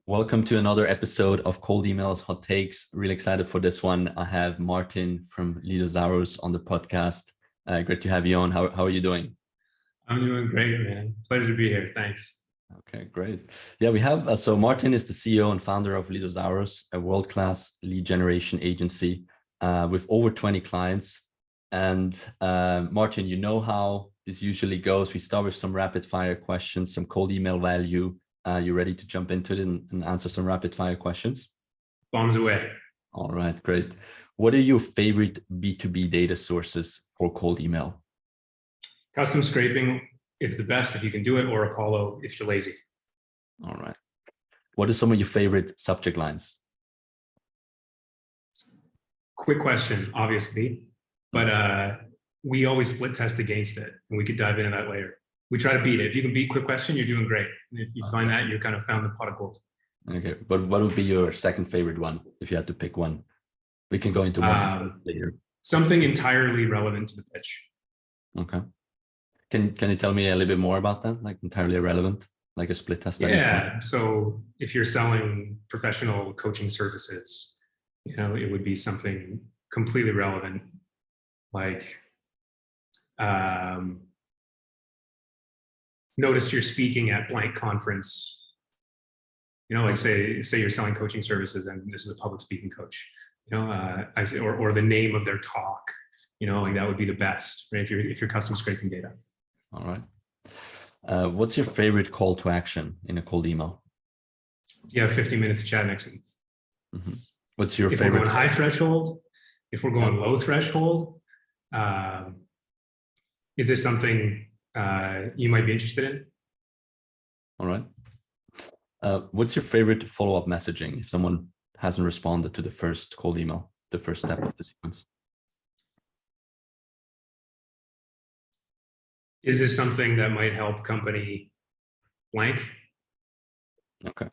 Welcome to another episode of Cold Emails Hot Takes. Really excited for this one. I have Martin from Lidosaurus on the podcast. Great to have you on. How are you doing? I'm doing great, man. Pleasure to be here. Thanks. Okay, great. Yeah, we have, so Martin is the CEO and founder of Lidosaurus, a world-class lead generation agency with over 20 clients. And Martin, you know how this usually goes. We start with some rapid fire questions, some cold email value. You ready to jump into it and answer some rapid fire questions? Bombs away. All right, great. What are your favorite B2B data sources for cold email? Custom scraping, if the best, if you can do it, or Apollo, if you're lazy. All right. What are some of your favorite subject lines? Quick question, obviously, but we always split test against it, and we could dive into that later. We try to beat it. If you can beat quick question, you're doing great. And if you find that, you kind of found the pot of gold. Okay, but what would be your second favorite one if you had to pick one? We can go into more later. Something entirely relevant to the pitch. Okay. Can you tell me a little bit more about that? Like entirely irrelevant, like a split test? Yeah. So if you're selling professional coaching services, it would be something completely relevant, like notice you're speaking at blank conference. Like say you're selling coaching services and this is a public speaking coach. I say, or the name of their talk. Like that would be the best, right? If you're custom scraping data. All right. What's your favorite call to action in a cold email? You have 15 minutes to chat next week. Mm-hmm. What's your favorite? If we're going high threshold, if we're going low threshold, is this something you might be interested in? All right. What's your favorite follow-up messaging if someone hasn't responded to the first cold email, the first step of the sequence? Is this something that might help company blank? Okay.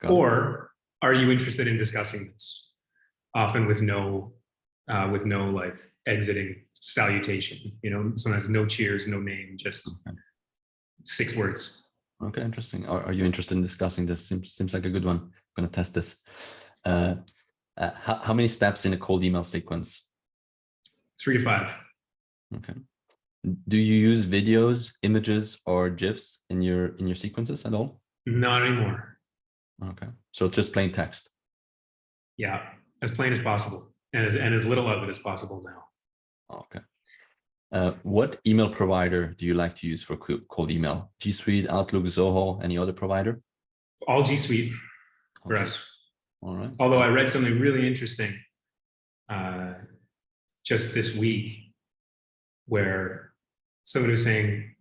Or are you interested in discussing this? Often with no like exiting salutation, sometimes no cheers, no name, just 6 words. Okay, interesting. Are you interested in discussing this? Seems like a good one. I'm going to test this. How many steps in a cold email sequence? 3 to 5. Okay. Do you use videos, images, or GIFs in your sequences at all? Not anymore. Okay. So just plain text. Yeah, as plain as possible, and as little of it as possible now. Okay. What email provider do you like to use for cold email? G Suite, Outlook, Zoho, any other provider? All G Suite for us. All right. Although I read something really interesting just this week where somebody was saying,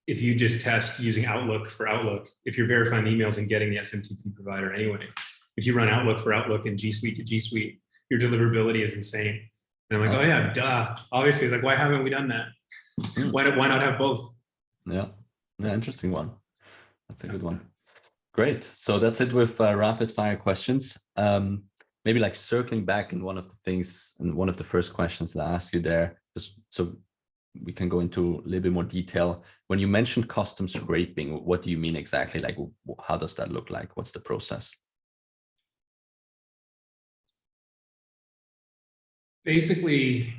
if you just test using Outlook for Outlook, if you're verifying emails and getting the SMTP provider anyway, if you run Outlook for Outlook and G Suite to G Suite, your deliverability is insane. And I'm like, oh yeah, duh. Obviously, like, why haven't we done that? Why not have both? Yeah, interesting one. That's a good one. Great. So that's it with rapid fire questions. Maybe like circling back in one of the things and one of the first questions that I asked you there, just so we can go into a little bit more detail. When you mentioned custom scraping, what do you mean exactly? Like, how does that look like? What's the process? Basically,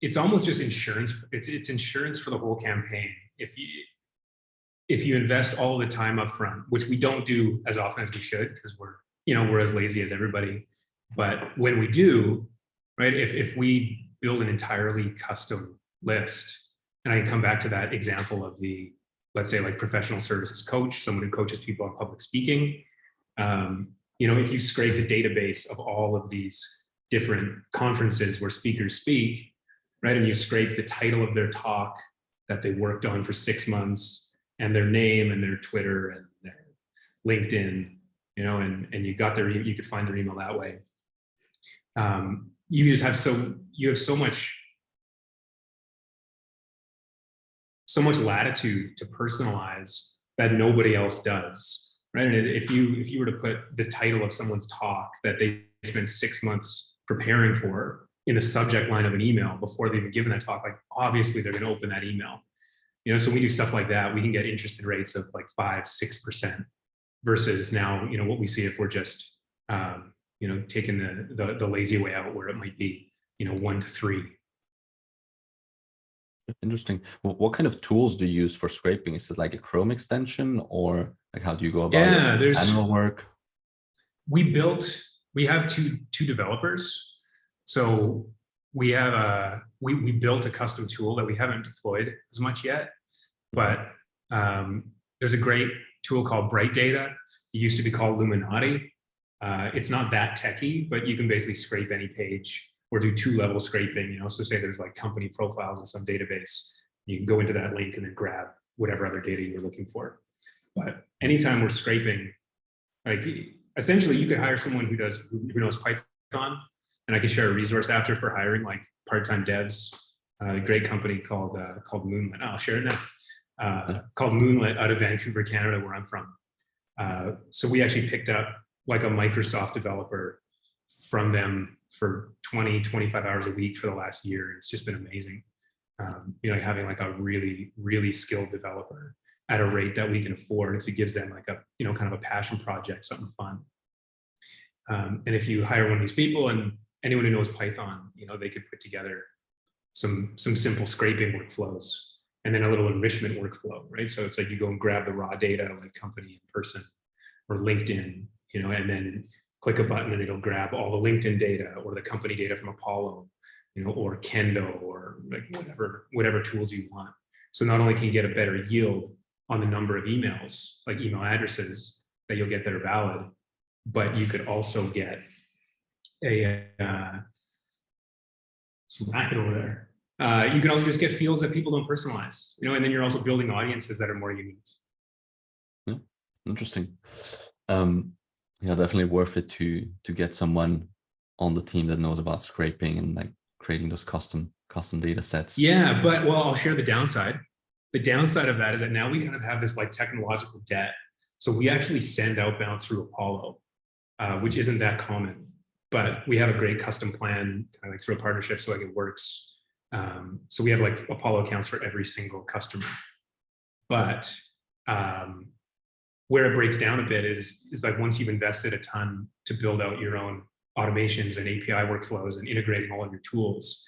it's almost just insurance. It's insurance for the whole campaign. If you invest all the time up front, which we don't do as often as we should because we're as lazy as everybody. But when we do, right, if we build an entirely custom list, and I can come back to that example of the, let's say, like professional services coach, someone who coaches people on public speaking. If you scraped a database of all of these different conferences where speakers speak, right, and you scrape the title of their talk that they worked on for 6 months and their name and their Twitter and their LinkedIn, and you got you could find their email that way. You have so much latitude to personalize that nobody else does, right? And if you were to put the title of someone's talk that they spent 6 months preparing for in the subject line of an email before they've even given that talk, like obviously they're going to open that email. So we do stuff like that. We can get interested rates of like 5-6%. versus now, what we see if we're just, taking the lazy way out where it might be, 1 to 3. Interesting. What kind of tools do you use for scraping? Is it like a Chrome extension, or like how do you go about Yeah, it? Manual work? We have two developers. So we have we built a custom tool that we haven't deployed as much yet, but there's a great tool called Bright Data. It used to be called Illuminati. It's not that techy, but you can basically scrape any page or do 2-level scraping, so say there's like company profiles in some database, you can go into that link and then grab whatever other data you're looking for. But anytime we're scraping, like essentially you could hire someone who knows Python, and I can share a resource after for hiring like part-time devs, a great company called Moonlit. I'll share it now. Called Moonlit out of Vancouver, Canada, where I'm from. So we actually picked up like a Microsoft developer from them for 20, 25 hours a week for the last year. It's just been amazing. Having like a really, really skilled developer at a rate that we can afford, if it gives them like a, kind of a passion project, something fun. And if you hire one of these people, and anyone who knows Python, they could put together some simple scraping workflows and then a little enrichment workflow, right? So it's like you go and grab the raw data, like company and person or LinkedIn, and then click a button and it'll grab all the LinkedIn data or the company data from Apollo, or Kendo, or like whatever tools you want. So not only can you get a better yield on the number of emails, like email addresses that you'll get that are valid, but you could also get some racket over there. You can also just get fields that people don't personalize, and then you're also building audiences that are more unique. Yeah, interesting. Yeah, definitely worth it to get someone on the team that knows about scraping and like creating those custom data sets. Yeah, but I'll share the downside. The downside of that is that now we kind of have this like technological debt. So we actually send outbound through Apollo, which isn't that common, but we have a great custom plan kind of like through a partnership, so like it works. So we have like Apollo accounts for every single customer. But where it breaks down a bit is like once you've invested a ton to build out your own automations and API workflows and integrating all of your tools,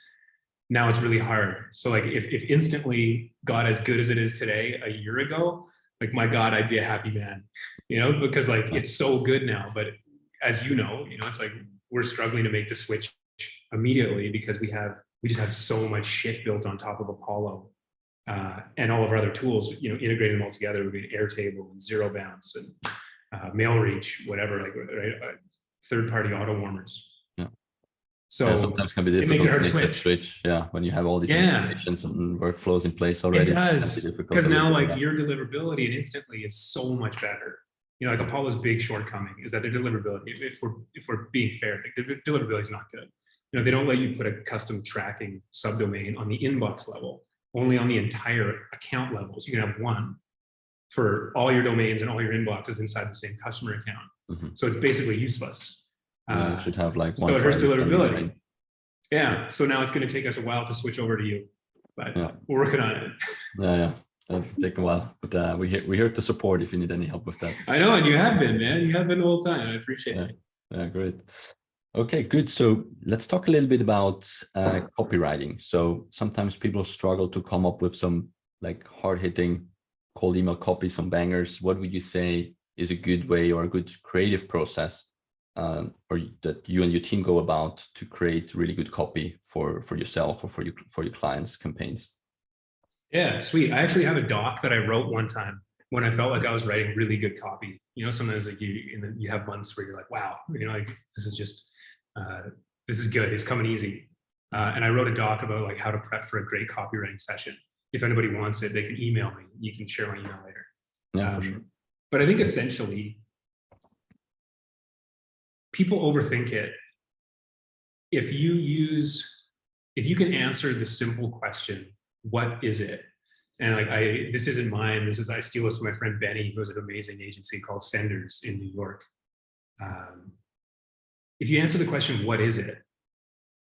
now it's really hard. So like if Instantly got as good as it is today a year ago, like my God, I'd be a happy man, because like it's so good now. But as it's like we're struggling to make the switch immediately because we just have so much shit built on top of Apollo. And all of our other tools, integrating them all together would be Airtable and Zero Bounce and MailReach, whatever, like right, third-party auto warmers. Yeah. So yeah, sometimes can be difficult. It makes it hard to to switch. Yeah, when you have all these integrations and workflows in place already. It does, because now like your deliverability and Instantly is so much better. Like Apollo's big shortcoming is that their deliverability, if we're being fair, like their deliverability is not good. They don't let you put a custom tracking subdomain on the inbox level, only on the entire account level. So you can have one for all your domains and all your inboxes inside the same customer account. Mm-hmm. So it's basically useless. You should have like one. So it hurts deliverability. Yeah. So now it's going to take us a while to switch over to you, but we're working on it. Yeah. That'll take a while, but we're here to support if you need any help with that. I know, and you have been, man. You have been the whole time. I appreciate it. Yeah, great. Okay, good. So let's talk a little bit about copywriting. So sometimes people struggle to come up with some like hard-hitting cold email copy, some bangers. What would you say is a good way or a good creative process or that you and your team go about to create really good copy for yourself or for your clients' campaigns? Yeah, sweet. I actually have a doc that I wrote one time when I felt like I was writing really good copy. Sometimes like you have months where you're like, wow, like this is just this is good. It's coming easy. And I wrote a doc about like how to prep for a great copywriting session. If anybody wants it, they can email me. You can share my email later. Yeah, for sure. But I think essentially people overthink it. If you can answer the simple question, what is it? And like this isn't mine. I steal this from my friend Benny, who has an amazing agency called Senders in New York. If you answer the question, what is it?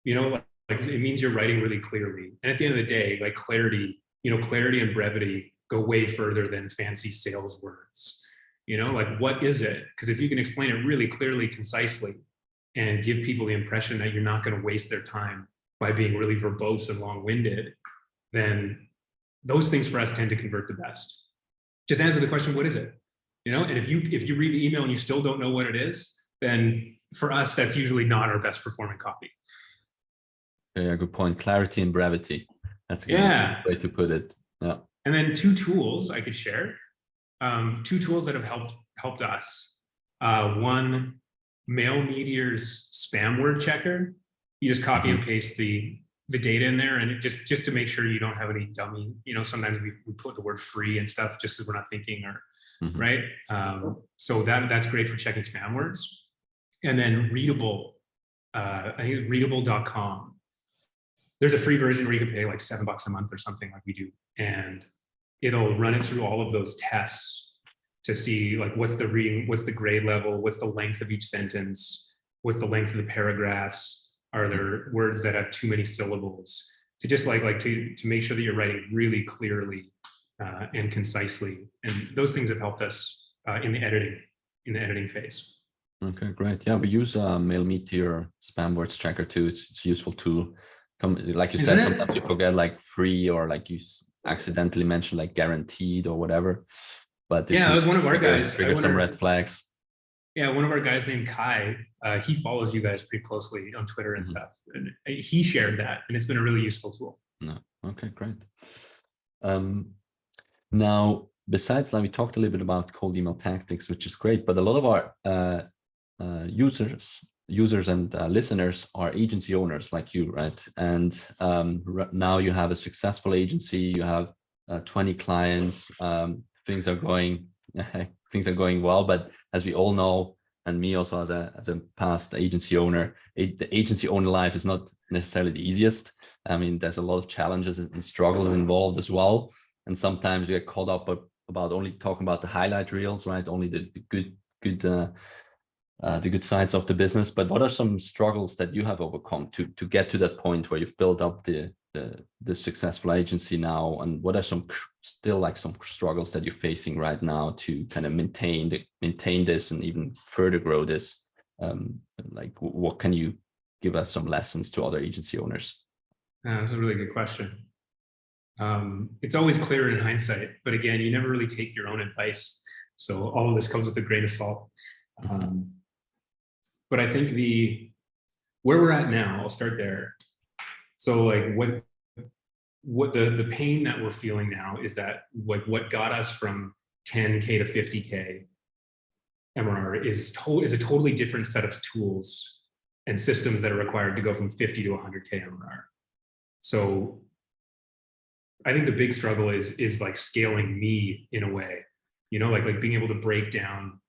Like it means you're writing really clearly. And at the end of the day, like clarity and brevity go way further than fancy sales words. You know, like, what is it? Because if you can explain it really clearly, concisely, and give people the impression that you're not going to waste their time by being really verbose and long-winded, then those things for us tend to convert the best. Just answer the question, what is it? You know, and if you read the email and you still don't know what it is, then for us, that's usually not our best performing copy. Yeah, good point. Clarity and brevity. That's a good way to put it. Yeah. And then 2 tools I could share. 2 tools that have helped us. One, Mailmeteor's spam word checker. You just copy and paste the data in there, and it just to make sure you don't have any dummy. You know, sometimes we put the word free and stuff just because we're not thinking, or right. So that's great for checking spam words. And then Readable, I think readable.com. There's a free version where you can pay like $7 a month or something like we do, and it'll run it through all of those tests to see like what's the reading, what's the grade level, what's the length of each sentence, what's the length of the paragraphs, are there words that have too many syllables, to just to make sure that you're writing really clearly and concisely. And those things have helped us in the editing phase. Okay, great. Yeah, we use Mailmeteor spam words checker too. It's a useful tool. Like you said, sometimes you forget like free, or like you accidentally mention like guaranteed or whatever. But yeah, that was one of our guys. Triggered some red flags. Yeah, one of our guys named Kai. He follows you guys pretty closely on Twitter and stuff. And he shared that, and it's been a really useful tool. No, okay, great. Now, besides that, we talked a little bit about cold email tactics, which is great. But a lot of our users and listeners are agency owners like you, right? And now you have a successful agency, you have 20 clients, things are going well. But as we all know, and me also as a past agency owner, the agency owner life is not necessarily the easiest. I mean, there's a lot of challenges and struggles involved as well. And sometimes you get caught up about only talking about the highlight reels, right? Only the good sides of the business. But what are some struggles that you have overcome to get to that point where you've built up the successful agency now? And what are some struggles that you're facing right now to kind of maintain this and even further grow this? Like, what can you give us some lessons to other agency owners? That's a really good question. It's always clear in hindsight, but again, you never really take your own advice. So all of this comes with a grain of salt. But I think where we're at now, I'll start there. So like what the pain that we're feeling now is that what got us from 10K to 50K MRR is a totally different set of tools and systems that are required to go from 50 to 100K MRR. So I think the big struggle is like scaling me in a way, you know, like being able to break down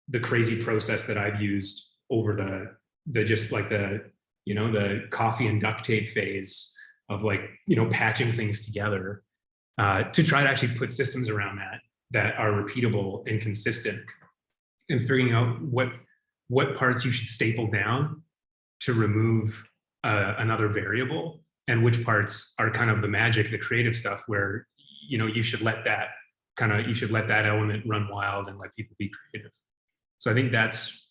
the crazy process that I've used over the coffee and duct tape phase of patching things together to try to actually put systems around that are repeatable and consistent, and figuring out what parts you should staple down to remove another variable, and which parts are kind of the magic, the creative stuff where you should let that element run wild and let people be creative. So I think that's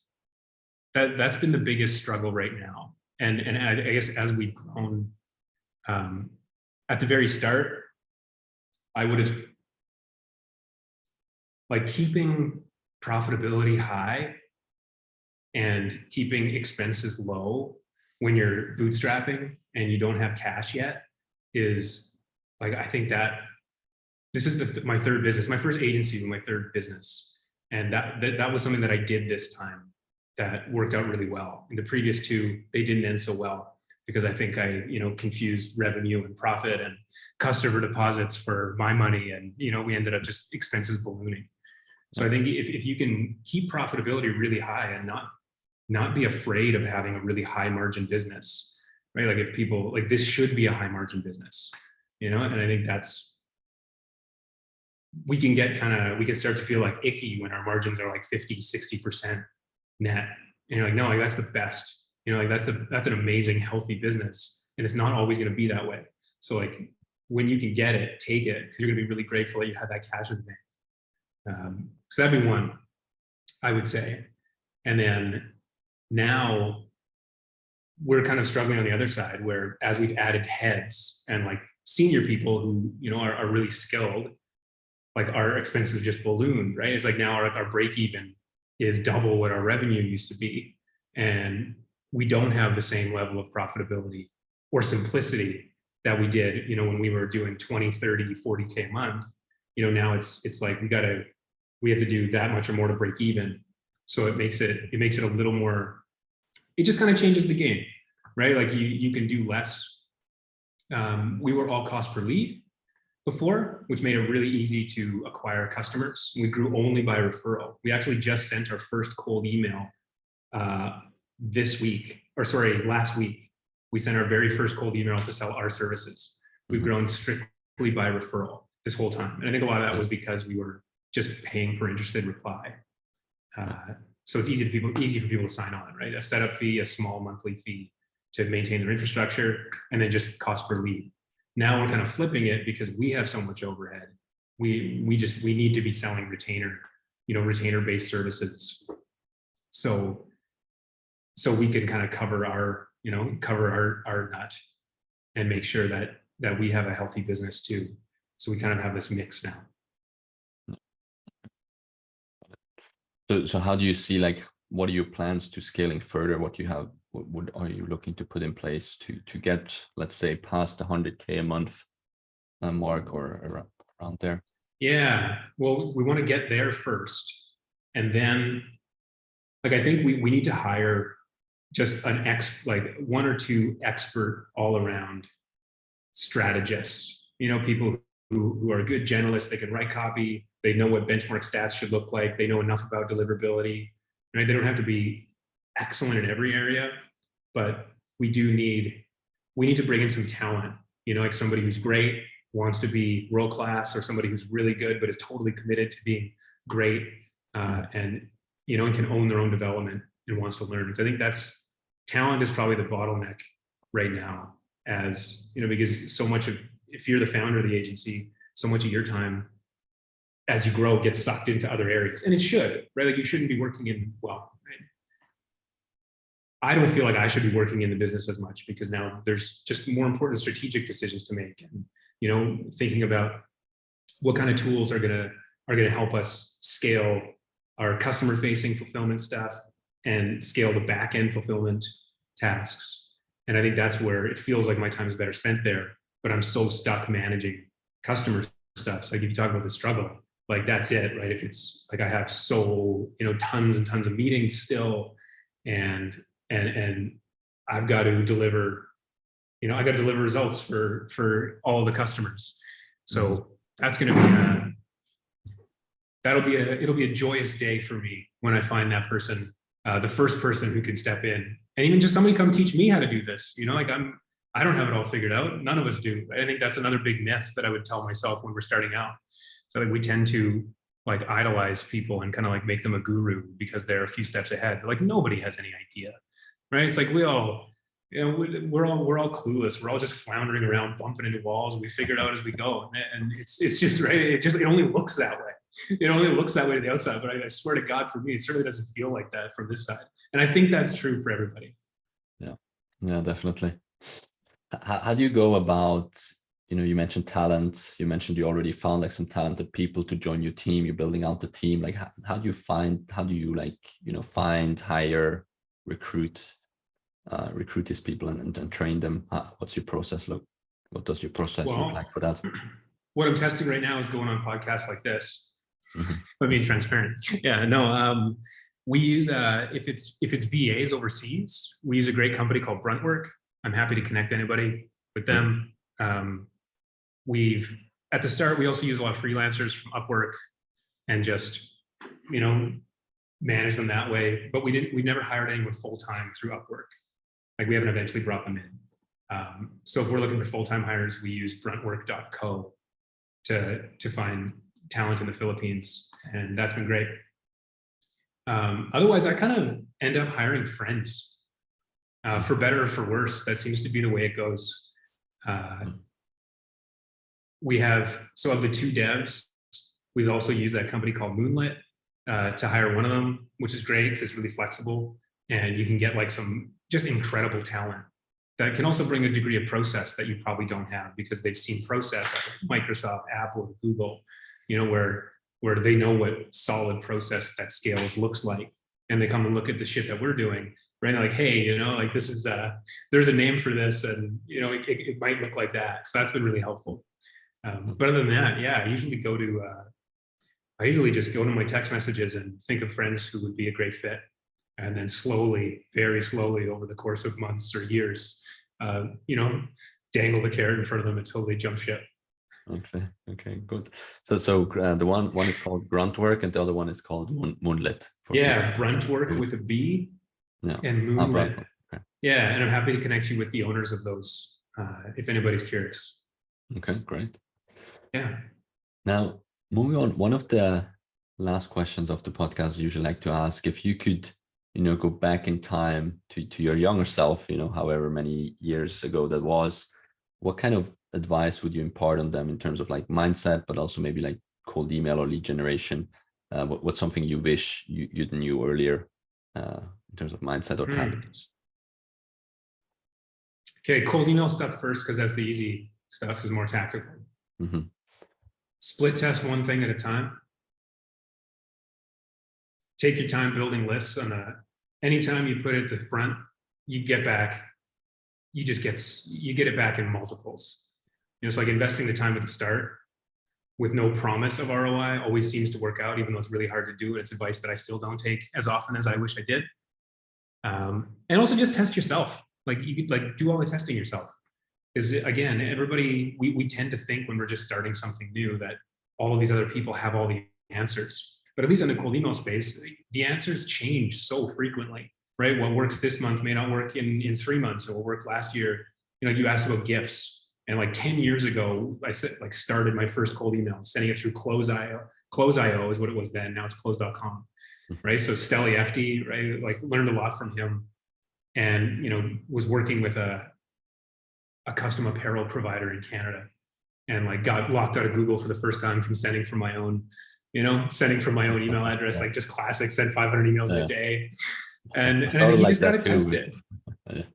been the biggest struggle right now. And I guess as we've grown, at the very start, I would have keeping profitability high and keeping expenses low when you're bootstrapping and you don't have cash yet is I think that this is my third business, my first agency, my third business. And that was something that I did this time that worked out really well. In the previous two, they didn't end so well because I think I, confused revenue and profit and customer deposits for my money. And, we ended up just expenses ballooning. So I think if you can keep profitability really high and not be afraid of having a really high margin business, right? Like if people this should be a high margin business, and I think we can start to feel icky when our margins are 50, 60% net. And you're no, that's the best, that's an amazing, healthy business. And it's not always going to be that way. So when you can get it, take it, because you're going to be really grateful that you have that cash in the bank. So that'd be one, I would say. And then now we're kind of struggling on the other side, where as we've added heads and like senior people who, you know, are really skilled, like our expenses have just ballooned, right? It's like now our break even is double what our revenue used to be. And we don't have the same level of profitability or simplicity that we did, you know, when we were doing 20, 30, 40K a month. You know, now it's like we have to do that much or more to break even. So it makes it a little more, it just kind of changes the game, right? Like you can do less. We were all cost per lead before, which made it really easy to acquire customers. We grew only by referral. We actually just sent our first cold email last week. We sent our very first cold email to sell our services. We've grown strictly by referral this whole time. And I think a lot of that was because we were just paying for interested reply. So it's easy for people to sign on, right? A setup fee, a small monthly fee to maintain their infrastructure, and then just cost per lead. Now we're kind of flipping it because we have so much overhead. We need to be selling retainer-based services. So we can kind of cover our nut and make sure that we have a healthy business too. So we kind of have this mix now. So how do you see, like, what are your plans to scaling further? What are you looking to put in place to get, let's say, past the 100K a month mark or around there? Yeah, well, we want to get there first. And then, like, I think we need to hire just one or two expert all around strategists, you know, people who are good generalists. They can write copy. They know what benchmark stats should look like. They know enough about deliverability, right? They don't have to be excellent in every area, but we need to bring in some talent, you know, like somebody who's great, wants to be world-class, or somebody who's really good, but is totally committed to being great, and, you know, and can own their own development and wants to learn. So I think talent is probably the bottleneck right now, as, you know, because so much of, if you're the founder of the agency, so much of your time as you grow gets sucked into other areas. And it should, right? Like, you shouldn't be working in, well, I don't feel like I should be working in the business as much, because now there's just more important strategic decisions to make. And, you know, thinking about what kind of tools are gonna help us scale our customer facing fulfillment stuff and scale the back end fulfillment tasks. And I think that's where it feels like my time is better spent there, but I'm so stuck managing customer stuff. So like, if you talk about the struggle, like, that's it, right? If it's like, I have tons and tons of meetings still, and I've got to deliver, I got to deliver results for all the customers. So that's going to be it'll be a joyous day for me when I find that person, the first person who can step in, and even just somebody come teach me how to do this. Like, I don't have it all figured out. None of us do. I think that's another big myth that I would tell myself when we're starting out. So like, we tend to like idolize people and kind of like make them a guru because they're a few steps ahead. Like, nobody has any idea, right? It's like, we're all clueless. We're all just floundering around, bumping into walls. We figure it out as we go, and it's just right. It only looks that way. It only looks that way to the outside, but I swear to God, for me, it certainly doesn't feel like that from this side. And I think that's true for everybody. Yeah, definitely. How do you go about, you mentioned talent, you mentioned you already found like some talented people to join your team, you're building out the team. Like, how do you find, find, hire, recruit these people and train them? What's your process look? What does your process look like for that? What I'm testing right now is going on podcasts like this, but being transparent. Yeah, no, we use, if it's VAs overseas, we use a great company called Bruntwork. I'm happy to connect anybody with them. At the start, we also use a lot of freelancers from Upwork and just, manage them that way. But we never hired anyone full-time through Upwork. Like, we haven't eventually brought them in. So if we're looking for full-time hires, we use bruntwork.co to find talent in the Philippines. And that's been great. Otherwise, I kind of end up hiring friends. For better or for worse, that seems to be the way it goes. So of the two devs, We've also used that company called Moonlit to hire one of them, which is great because it's really flexible and you can get like some just incredible talent that can also bring a degree of process that you probably don't have because they've seen process at Microsoft, Apple, Google, where they know what solid process that scales looks like. And they come and look at the shit that we're doing, right? And they're like, hey, like this is, there's a name for this and, it might look like that. So that's been really helpful. But other than that, yeah, I usually just go to my text messages and think of friends who would be a great fit. And then slowly, very slowly over the course of months or years, dangle the carrot in front of them and totally jump ship. Okay, good. So the one is called Grunt Work and the other one is called Moonlit. Yeah, Brunt Work with a B and Moonlit. Okay. Yeah, and I'm happy to connect you with the owners of those if anybody's curious. Okay, great. Yeah. Now, moving on, one of the last questions of the podcast I usually like to ask, if you could, go back in time to your younger self, however many years ago that was, what kind of advice would you impart on them in terms of like mindset, but also maybe like cold email or lead generation? What's something you wish you knew earlier in terms of mindset or tactics? Okay, cold email stuff first, because that's the easy stuff, is more tactical. Mm-hmm. Split test one thing at a time. Take your time building lists on that. Anytime you put it at the front, you get it back in multiples. It's like investing the time at the start with no promise of ROI always seems to work out, even though it's really hard to do. It's advice that I still don't take as often as I wish I did. And also just test yourself. Like you could like do all the testing yourself. Because again, everybody, we tend to think when we're just starting something new that all of these other people have all the answers. But at least in the cold email space, the answers change so frequently, right? What works this month may not work in 3 months or what worked last year. You asked about GIFs. And like 10 years ago, I started my first cold email, sending it through Close.io. Close.io is what it was then. Now it's Close.com, right? So Steli FD, right? Like learned a lot from him, and was working with a custom apparel provider in Canada, and like got locked out of Google for the first time from sending from my own email address, like just classic, send 500 emails in a day, and then you just gotta test it.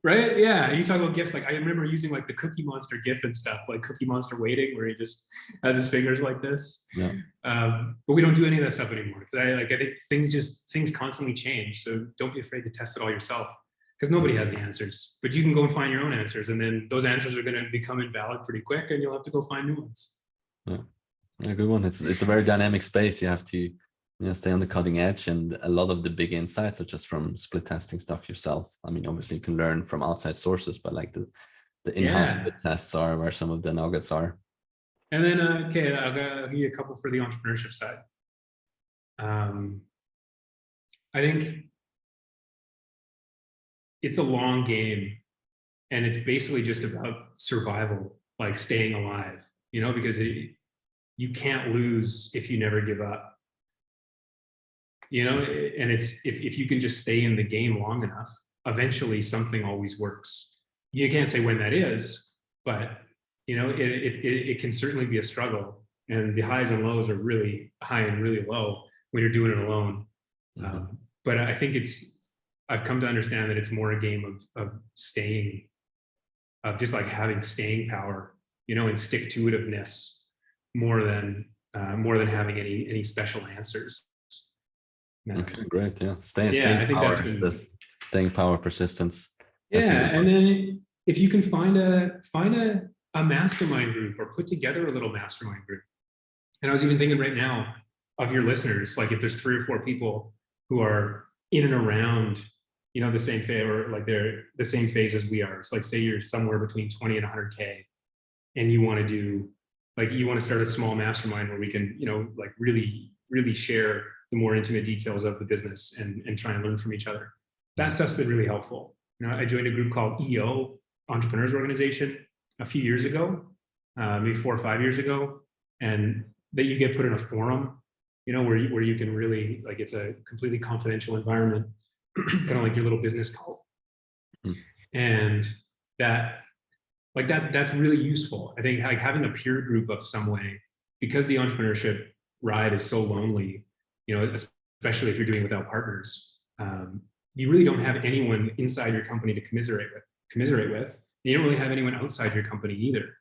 Right? Yeah. You talk about GIFs. Like I remember using like the Cookie Monster GIF and stuff, like Cookie Monster waiting, where he just has his fingers like this. Yeah. But we don't do any of that stuff anymore. I think things constantly change. So don't be afraid to test it all yourself, because nobody has the answers. But you can go and find your own answers, and then those answers are going to become invalid pretty quick, and you'll have to go find new ones. Yeah, good one. It's a very dynamic space. You have to stay on the cutting edge, and a lot of the big insights are just from split testing stuff yourself. I mean, obviously you can learn from outside sources, but like the in-house split tests are where some of the nuggets are. And then, okay, I'll give you a couple for the entrepreneurship side. I think it's a long game, and it's basically just about survival, like staying alive, because you can't lose if you never give up. And it's if you can just stay in the game long enough, eventually something always works. You can't say when that is, but it can certainly be a struggle, and the highs and lows are really high and really low when you're doing it alone. Mm-hmm. But I think I've come to understand that it's more a game of staying, of just like having staying power, and stick-to-itiveness more than having any special answers. Okay, great. Yeah, staying I think power, that's been staying power, persistence. Yeah, and then if you can find a mastermind group, or put together a little mastermind group. And I was even thinking right now of your listeners, like if there's 3 or 4 people who are in and around, the same phase, or like they're the same phase as we are. So like say you're somewhere between 20 and 100K, and you want to start a small mastermind where we can, like really, really share the more intimate details of the business and try and learn from each other. That stuff's been really helpful. I joined a group called EO, Entrepreneurs Organization, a few years ago, maybe 4 or 5 years ago, and that you get put in a forum, where you can really, like, it's a completely confidential environment, kind of like your little business cult. And that's really useful. I think like having a peer group of some way, because the entrepreneurship ride is so lonely, especially if you're doing it without partners. You really don't have anyone inside your company to commiserate with. You don't really have anyone outside your company either.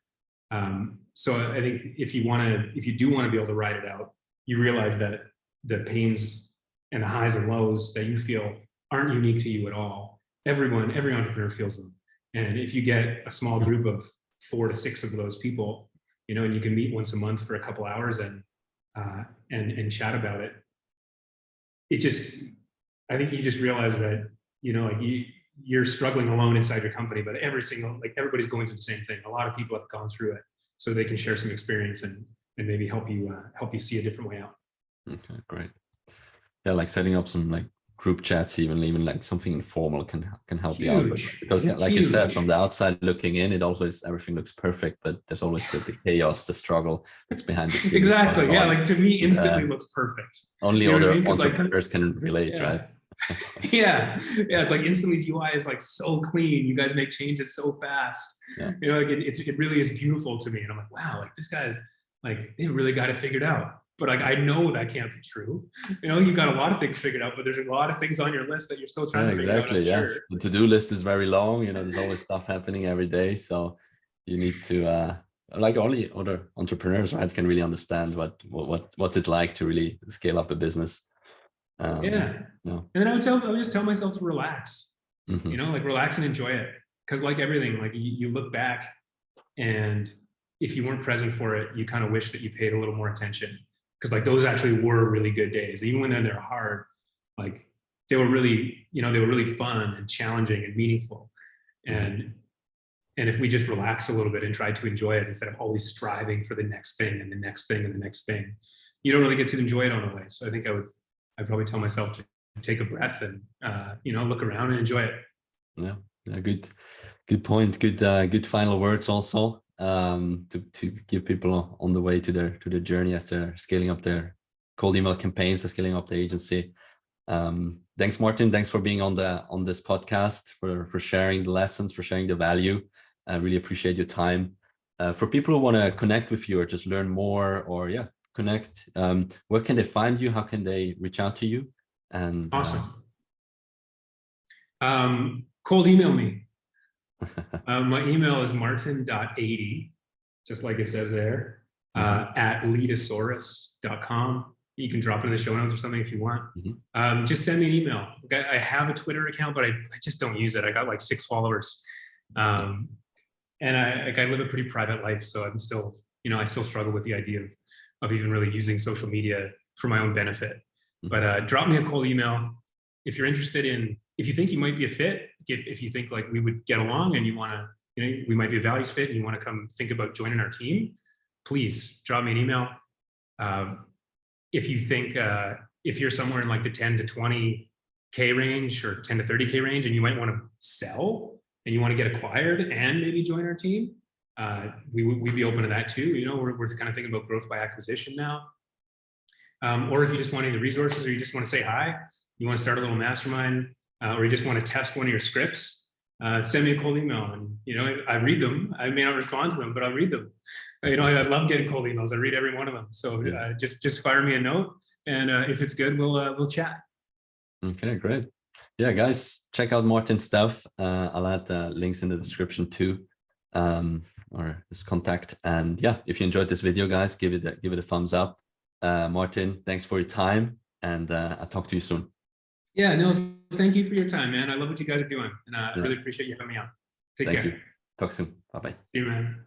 So I think if you do want to be able to ride it out, you realize that the pains and the highs and lows that you feel aren't unique to you at all. Every entrepreneur feels them. And if you get a small group of 4 to 6 of those people, and you can meet once a month for a couple hours and chat about it, I think you just realize that, you're struggling alone inside your company, but everybody's going through the same thing. A lot of people have gone through it, so they can share some experience and maybe help you see a different way out. Okay, great. Yeah, like setting up some like group chats, even like something informal can help you out. Because like you said, from the outside looking in, everything looks perfect, but there's always the chaos, the struggle that's behind the scenes. Exactly. Yeah, like to me, instantly looks perfect. Only other entrepreneurs can relate, yeah. right? yeah, it's like Instantly's UI is like so clean. You guys make changes so fast. Yeah. It really is beautiful to me, and I'm like, wow, like this guy's like, they really got it figured out. But like, I know that can't be true. You've got a lot of things figured out, but there's a lot of things on your list that you're still trying to figure out. Exactly. Yeah. Sure. The to-do list is very long. There's always stuff happening every day. So you need to, like only other entrepreneurs, right, can really understand what's it like to really scale up a business. And then I would just tell myself to relax, like relax and enjoy it. Because like everything, like you look back, and if you weren't present for it, you kind of wish that you paid a little more attention. Because like those actually were really good days, even when they're hard. Like they were really, they were really fun and challenging and meaningful. And if we just relax a little bit and try to enjoy it instead of always striving for the next thing and the next thing and the next thing, you don't really get to enjoy it on the way. So I think I'd probably tell myself to take a breath and look around and enjoy it. Yeah, good point. Good final words also. To give people on the way to their journey as they're scaling up their cold email campaigns, they're scaling up the agency. Thanks, Martin. Thanks for being on this podcast, for sharing the lessons, for sharing the value. I really appreciate your time. For people who want to connect with you or just learn more or connect, where can they find you? How can they reach out to you? And awesome. Cold email me. My email is martin.adey, just like it says there, at leadosaurus.com. You can drop it in the show notes or something if you want. Just send me an email. I have a Twitter account, but I just don't use it. I got like 6 followers. And I live a pretty private life, so I'm still, I still struggle with the idea of even really using social media for my own benefit. But drop me a cold email if you're interested if you think you might be a fit, if you think like we would get along and you want to, we might be a values fit and you want to come think about joining our team, please drop me an email. If you think, if you're somewhere in like the 10 to 20K range or 10 to 30K range and you might want to sell and you want to get acquired and maybe join our team, we'd be open to that too. We're kind of thinking about growth by acquisition now. Or if you just want any resources or you just want to say hi, you want to start a little mastermind, or you just want to test one of your scripts, send me a cold email and, I read them. I may not respond to them, but I'll read them. I love getting cold emails. I read every one of them. So just fire me a note. And if it's good, we'll chat. Okay, great. Yeah, guys, check out Martin's stuff. I'll add links in the description too, or his contact. And yeah, if you enjoyed this video, guys, give it a thumbs up. Martin, thanks for your time, and I'll talk to you soon. Yeah, Nils, thank you for your time, man. I love what you guys are doing, and I really appreciate you having me on. Take care. Thank you. Talk soon. Bye-bye. See you, man.